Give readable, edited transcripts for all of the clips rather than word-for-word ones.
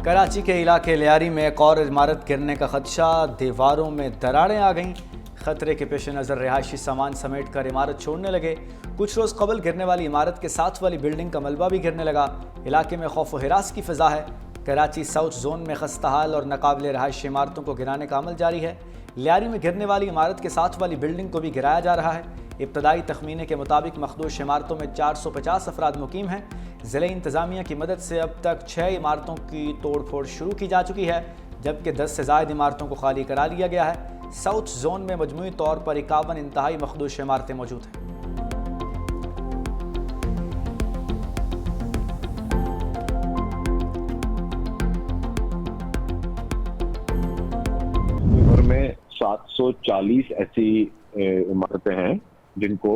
کراچی کے علاقے لیاری میں ایک اور عمارت گرنے کا خدشہ، دیواروں میں دراڑیں آ گئیں۔ خطرے کے پیش نظر رہائشی سامان سمیٹ کر عمارت چھوڑنے لگے۔ کچھ روز قبل گرنے والی عمارت کے ساتھ والی بلڈنگ کا ملبہ بھی گرنے لگا۔ علاقے میں خوف و ہراس کی فضا ہے۔ کراچی ساؤتھ زون میں خستہ حال اور ناقابل رہائشی عمارتوں کو گرانے کا عمل جاری ہے۔ لیاری میں گرنے والی عمارت کے ساتھ والی بلڈنگ کو بھی گرایا جا رہا ہے۔ ابتدائی تخمینے کے مطابق مخدوش عمارتوں میں 450 افراد مقیم ہیں۔ ضلع انتظامیہ کی مدد سے اب تک 6 عمارتوں کی توڑ پھوڑ شروع کی جا چکی ہے، جبکہ 10 سے زائد عمارتوں کو خالی کرا لیا گیا ہے۔ ساؤتھ زون میں مجموعی طور پر 51 انتہائی مخدوش عمارتیں موجود ہیں۔ گھر میں 740 ایسی عمارتیں ہیں جن کو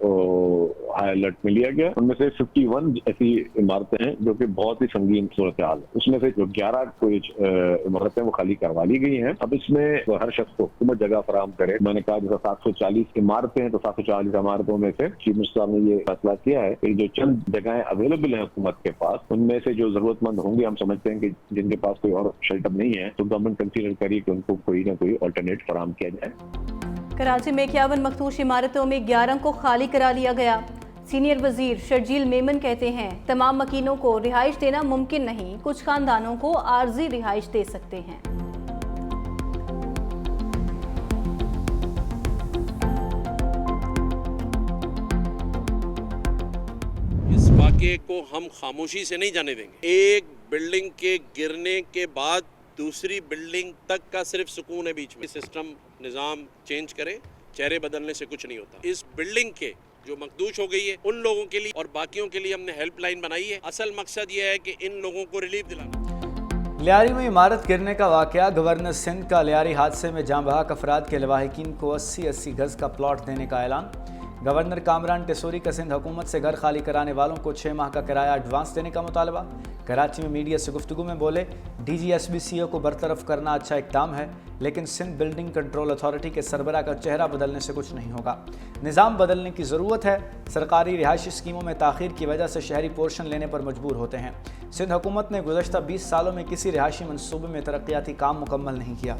ہائی الرٹ میں لیا گیا۔ ان میں سے 51 ایسی عمارتیں ہیں جو کہ بہت ہی سنگین صورتحال ہے۔ اس میں سے جو 11 عمارتیں وہ خالی کروا لی گئی ہیں۔ اب اس میں ہر شخص کو حکومت جگہ فراہم کرے۔ میں نے کہا جیسا 740 عمارتیں ہیں تو 740 عمارتوں میں سے چیف منسٹر نے یہ فیصلہ کیا ہے کہ جو چند جگہیں اویلیبل ہیں حکومت کے پاس، ان میں سے جو ضرورت مند ہوں گے، ہم سمجھتے ہیں کہ جن کے پاس کوئی اور شیلٹر نہیں ہے تو گورنمنٹ کنسیڈر کریے کہ ان کو کوئی نہ کوئی آلٹرنیٹ فراہم کیا جائے۔ کراچی میں 51 مخدوش عمارتوں میں 11 کو خالی کرا لیا گیا۔ سینئر وزیر شرجیل میمن کہتے ہیں تمام مکینوں کو رہائش دینا ممکن نہیں، کچھ خاندانوں کو عارضی رہائش دے سکتے ہیں۔ اس واقعے کو ہم خاموشی سے نہیں جانے دیں گے۔ ایک بلڈنگ کے گرنے کے بعد دوسری بلڈنگ تک کا صرف سکون ہے بیچ میں۔ سسٹم نظام چینج کرے، چہرے بدلنے سے کچھ نہیں ہوتا۔ اس بلڈنگ کے جو مخدوش ہو گئی ہے ان لوگوں کے لیے اور باقیوں کے لیے ہم نے ہیلپ لائن بنائی ہے۔ اصل مقصد یہ ہے کہ ان لوگوں کو ریلیف دلانا۔ لیاری میں عمارت گرنے کا واقعہ، گورنر سندھ کا لیاری حادثے میں جاں بحق افراد کے لواحقین کو 80 گز کا پلاٹ دینے کا اعلان۔ گورنر کامران ٹیسوری کا سندھ حکومت سے گھر خالی کرانے والوں کو 6 ماہ کا کرایہ ایڈوانس دینے کا مطالبہ۔ کراچی میں میڈیا سے گفتگو میں بولے، D G S B C O کو برطرف کرنا اچھا اقدام ہے، لیکن سندھ بلڈنگ کنٹرول اتھارٹی کے سربراہ کا چہرہ بدلنے سے کچھ نہیں ہوگا۔ نظام بدلنے کی ضرورت ہے۔ سرکاری رہائشی اسکیموں میں تاخیر کی وجہ سے شہری پورشن لینے پر مجبور ہوتے ہیں۔ سندھ حکومت نے گزشتہ 20 سالوں میں کسی رہائشی منصوبے میں ترقیاتی کام مکمل نہیں کیا۔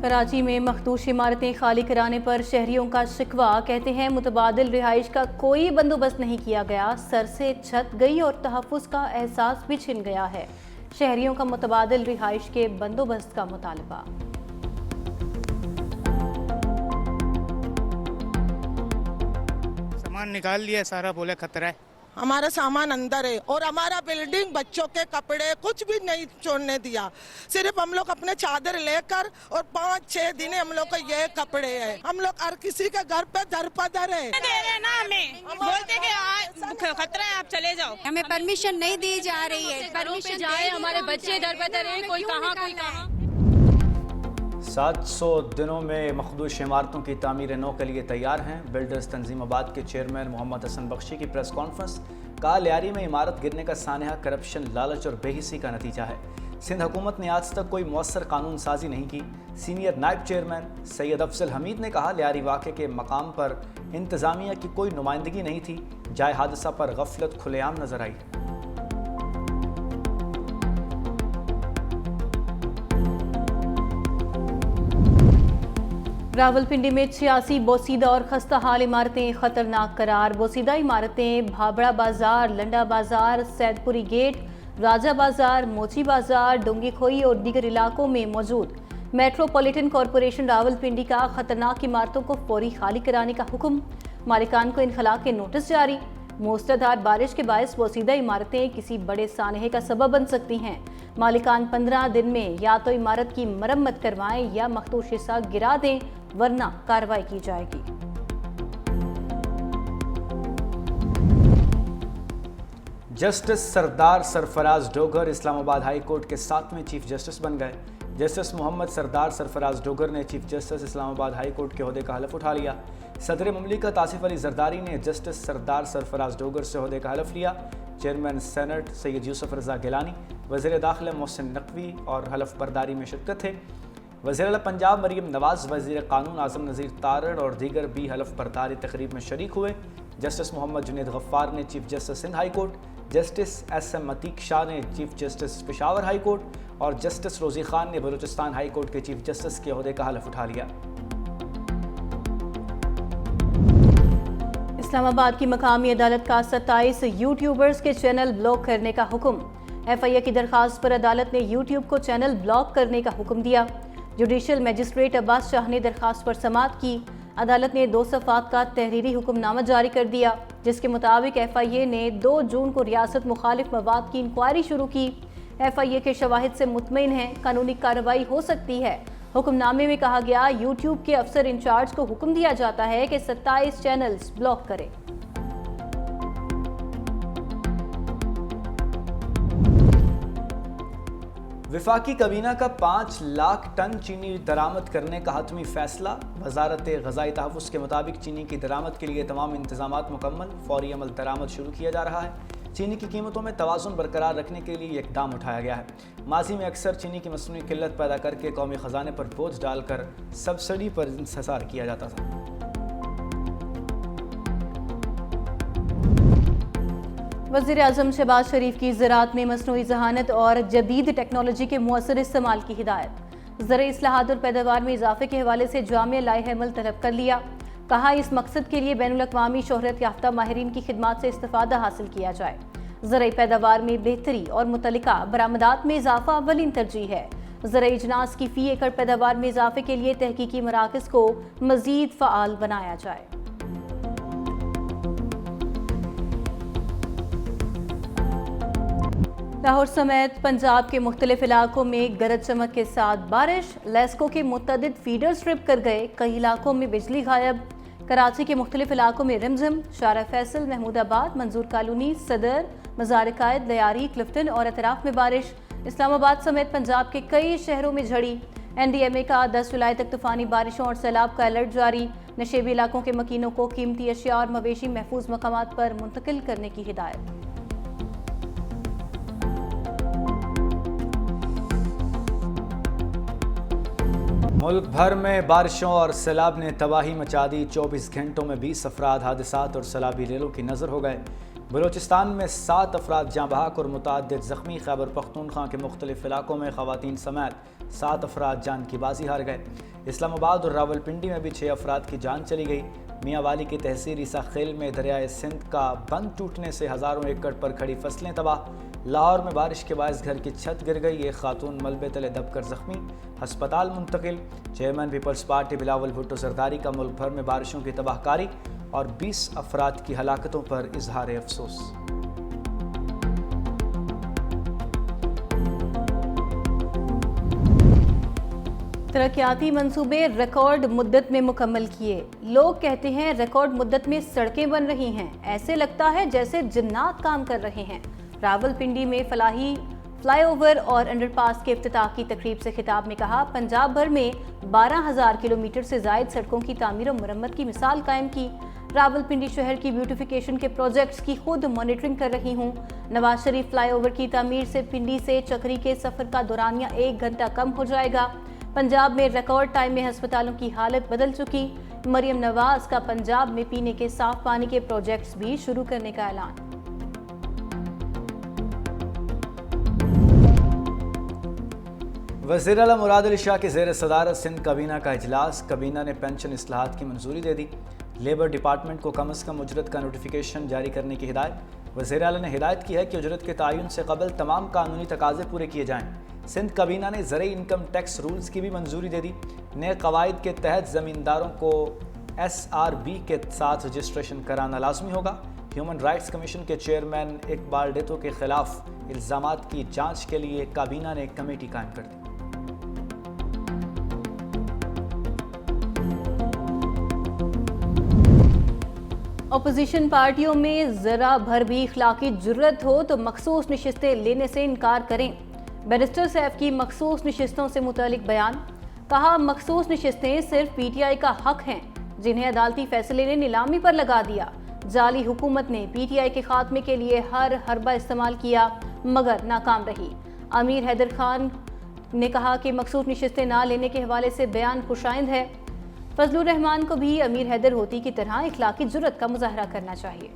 کراچی میں مخدوش عمارتیں خالی کرانے پر شہریوں کا شکوہ، کہتے ہیں متبادل رہائش کا کوئی بندوبست نہیں کیا گیا، سر سے چھت گئی اور تحفظ کا احساس بھی چھن گیا ہے۔ شہریوں کا متبادل رہائش کے بندوبست کا مطالبہ۔ سامان نکال لیا سارا، بولے خطرہ ہے۔ ہمارا سامان اندر ہے اور ہمارا بلڈنگ، بچوں کے کپڑے کچھ بھی نہیں چھوڑنے دیا۔ صرف ہم لوگ اپنے چادر لے کر اور 5-6 دن ہم لوگ کو یہ کپڑے ہیں۔ ہم لوگ ہر کسی کے گھر پہ در پدر ہے۔ بولتے کہ خطرہ ہے، آپ چلے جاؤ۔ ہمیں پرمیشن نہیں دی جا رہی ہے۔ پرمیشن جائے، ہمارے بچے در بدر ہیں، کوئی کہاں کوئی کہاں۔ 700 دنوں میں مخدوش عمارتوں کی تعمیر نو کے لیے تیار ہیں۔ بلڈرز تنظیم آباد کے چیئرمین محمد حسن بخشی کی پریس کانفرنس۔ کہا لیاری میں عمارت گرنے کا سانحہ کرپشن، لالچ اور بے حسی کا نتیجہ ہے۔ سندھ حکومت نے آج تک کوئی مؤثر قانون سازی نہیں کی۔ سینئر نائب چیئرمین سید افضل حمید نے کہا لیاری واقعے کے مقام پر انتظامیہ کی کوئی نمائندگی نہیں تھی، جائے حادثہ پر غفلت کھلے عام نظر آئی۔ راولپنڈی میں 86 بوسیدہ اور خستہ حال عمارتیں خطرناک قرار۔ بوسیدہ عمارتیں بھابڑا بازار، لنڈا بازار، سید پوری گیٹ، راجہ بازار، موچی بازار، ڈونگی کھوئی اور دیگر علاقوں میں موجود۔ میٹروپولیٹن کارپوریشن راولپنڈی کا خطرناک عمارتوں کو فوری خالی کرانے کا حکم، مالکان کو انخلاء کے نوٹس جاری۔ موسلادھار بارش کے باعث بوسیدہ عمارتیں کسی بڑے سانحے کا سبب بن سکتی ہیں۔ مالکان 15 دن میں یا تو عمارت کی مرمت کروائیں یا مخدوش حصہ گرا دیں، ورنہ کارروائی کی جائے گی۔ جسٹس سردار سرفراز ڈوگر اسلام آباد ہائی کورٹ کے 7ویں چیف جسٹس بن گئے۔ جسٹس محمد سردار سرفراز ڈوگر نے چیف جسٹس اسلام آباد ہائی کورٹ کے عہدے کا حلف اٹھا لیا۔ صدر مملکت آصف علی زرداری نے جسٹس سردار سرفراز ڈوگر سے عہدے کا حلف لیا۔ چیئرمین سینٹ سید یوسف رضا گیلانی، وزیر داخلہ محسن نقوی اور حلف برداری میں شرکت تھے۔ वज़ीर-ए-आला पंजाब मरीम नवाज, वज़ीर कानून आज़म नज़ीर तारड़ और दीगर भी हलफ बरदारी तकरीब में शरीक हुए। जस्टिस मोहम्मद जुनैद गफ्फार ने chief justice Sindh high court, justice SM Atiq Shah ने chief justice Peshawar high court और जस्टिस रोज़ी खान ने बलूचिस्तान हाई कोर्ट के चीफ जस्टिस के ओहदे का हलफ उठा लिया। इस्लामाबाद की मकामी अदालत का 27 यूट्यूबर्स के चैनल ब्लॉक करने का हुक्म। FIA की दरखास्त पर अदालत ने यूट्यूब को चैनल ब्लॉक करने का हुक्म दिया। जुडिशल मजिस्ट्रेट अब्बास शाह ने दरखास्त पर समाअत की। अदालत ने 2 सफ़ात का तहरीरी हुक्मनामा जारी कर दिया, जिसके मुताबिक FIA ने 2 जून को रियासत मुखालिफ मवाद की इंक्वायरी शुरू की। FIA के शवाहिद से मुतमईन हैं, कानूनी कार्रवाई हो सकती है। हुक्मनामे में कहा गया, यूट्यूब के अफसर इंचार्ज को हुक्म दिया जाता है कि 27 चैनल्स ब्लॉक करें। विफाकी काबीना का 5 लाख टन चीनी दरामद करने का हतमी फैसला। वजारत ग़ज़ाई तहफ़्फ़ुज़ के मुताबिक चीनी की दरामद के लिए तमाम इंतज़ामात मुकम्मल, फौरी अमल दरामद शुरू किया जा रहा है। चीनी की कीमतों में तवाज़ुन बरकरार रखने के लिए इक़दाम उठाया गया है। माज़ी में अक्सर चीनी की मसनूई किल्लत पैदा करके कौमी ख़जाने पर बोझ डालकर सब्सिडी पर इंहिसार किया जाता था। वज़ीर आज़म शहबाज शरीफ की ज़राअत में मसनूई ज़हानत और जदीद टेक्नोलॉजी के मुअस्सर इस्तेमाल की हिदायत। ज़राई इस्लाहात और पैदावार में इजाफे के हवाले से जामिया लाए अमल तलब कर लिया। कहा, इस मकसद के लिए बैनुल-अक़वामी शोहरत याफ्ता माहिरीन की खिदमात से इस्तिफ़ादा हासिल किया जाए। ज़राई पैदावार में बेहतरी और मुतल्लिका बरामदात में इजाफा अव्वलीन तरजीह है। ज़राई इजनास की फ़ी एकड़ पैदावार में इजाफे के लिए तहकीकी मराकज़ को मज़ीद फ़आल बनाया जाए। लाहौर समेत पंजाब के मुख्तलिफ इलाकों में गरज चमक के साथ बारिश। लेस्को के मुतअद्दिद फीडर स्ट्रिप कर गए, कई इलाकों में बिजली गायब। कराची के मुख्तलिफ इलाकों में रिमझिम। शारा फैसल, महमूदाबाद, मंजूर कॉलोनी, सदर, मज़ार कायद, लियारी, क्लिफ्टन और अतराफ में बारिश। इस्लामाबाद समेत पंजाब के कई शहरों में झड़ी। NDMA का 10 जुलाई तक तूफानी बारिशों और सैलाब का अलर्ट जारी। नशेबी इलाकों के मकीनों को कीमती अशिया और मवेशी महफूज मकामात पर मुंतकिल करने की हिदायत। मुल्क भर में बारिशों और सैलाब ने तबाही मचा दी। 24 घंटों में 20 अफराद हादसात और सैलाबी रेलों की नज़र हो गए। बलूचिस्तान में 7 अफराद जाँ बहक और मुतअद्दिद ज़ख्मी। खैबर पख्तूनख्वा के मुख्तलिफ इलाकों में ख़वातीन समेत 7 अफराद जान की बाजी हार गए। इस्लामाबाद और रावलपिंडी में भी 6 अफराद की जान चली गई। मियांवाली की तहसील ईसा खेल में दरियाए सिंध का बंद टूटने से हज़ारों एकड़ पर खड़ी फसलें तबाह। लाहौर में बारिश के बायस घर की छत गिर गई। एक खातून मलबे तले दबकर जख्मी, हस्पताल मुंतकिल। चेयरमैन पीपल्स पार्टी बिलावल भुट्टो जरदारी का मुल्क भर में बारिशों की तबाहकारी और 20 अफराद की हलाकतों पर इजहार अफसोस। तरक्याती मंसूबे रिकॉर्ड मुद्दत में मुकम्मल किए। लोग कहते हैं रिकॉर्ड मुद्दत में सड़कें बन रही हैं, ऐसे लगता है जैसे जिन्नात काम कर रहे हैं। रावलपिंडी में फलाही फ्लाईओवर और अंडरपास के इफ्तिताह की तकरीब से खिताब में कहा, पंजाब भर में 12,000 किलोमीटर से ज़ायद सड़कों की तामीर और मरम्मत की मिसाल कायम की। रावलपिंडी शहर की ब्यूटिफिकेशन के प्रोजेक्ट्स की खुद मॉनिटरिंग कर रही हूँ। नवाज शरीफ फ्लाईओवर की तामीर से पिंडी से चक्री के सफ़र का दौरानिया 1 घंटा कम हो जाएगा। पंजाब में रिकॉर्ड टाइम में अस्पतालों की हालत बदल चुकी। मरियम नवाज का पंजाब में पीने के साफ पानी के प्रोजेक्ट्स भी शुरू करने का ऐलान। वज़ीर-ए-आला मुराद अली शाह की ज़ेर सदारत सिंध काबीना का इजलास। काबीना ने पेंशन इस्लाहात की मंजूरी दे दी। लेबर डिपार्टमेंट को कम अज़ कम उजरत का नोटिफिकेशन जारी करने की हिदायत। वज़ीर-ए-आला ने हिदायत की है कि उजरत के तयन से कबल तमाम कानूनी तकाज़े पूरे किए जाएँ। सिंध काबीना ने ज़रई इनकम टैक्स रूल्स की भी मंजूरी दे दी। नए कवायद के तहत ज़मींदारों को SRB के साथ रजिस्ट्रेशन कराना लाजमी होगा। ह्यूमन राइट्स कमीशन के चेयरमैन इकबाल डेतो के खिलाफ इल्ज़ामात की जांच के लिए काबीना ने एक कमेटी कायम कर दी। अपोजिशन पार्टियों में ज़रा भर भी इखलाकी जुर्रत हो तो मखसूस नशिस्तें लेने से इनकार करें। बैरिस्टर सैफ की मखसूस नशिस्तों से मुतालिक बयान। कहा, मखसूस नशिस्तें सिर्फ PTI का हक हैं, जिन्हें अदालती फैसले ने नीलामी पर लगा दिया। जाली हुकूमत ने PTI के खात्मे के लिए हर हरबा इस्तेमाल किया मगर नाकाम रही। अमीर हैदर खान نے کہا کہ مخصوص نشستیں نہ لینے کے حوالے سے بیان خوشائند ہے۔ فضل الرحمان کو بھی امیر حیدر ہوتی کی طرح اخلاقی جرأت کا مظاہرہ کرنا چاہیے۔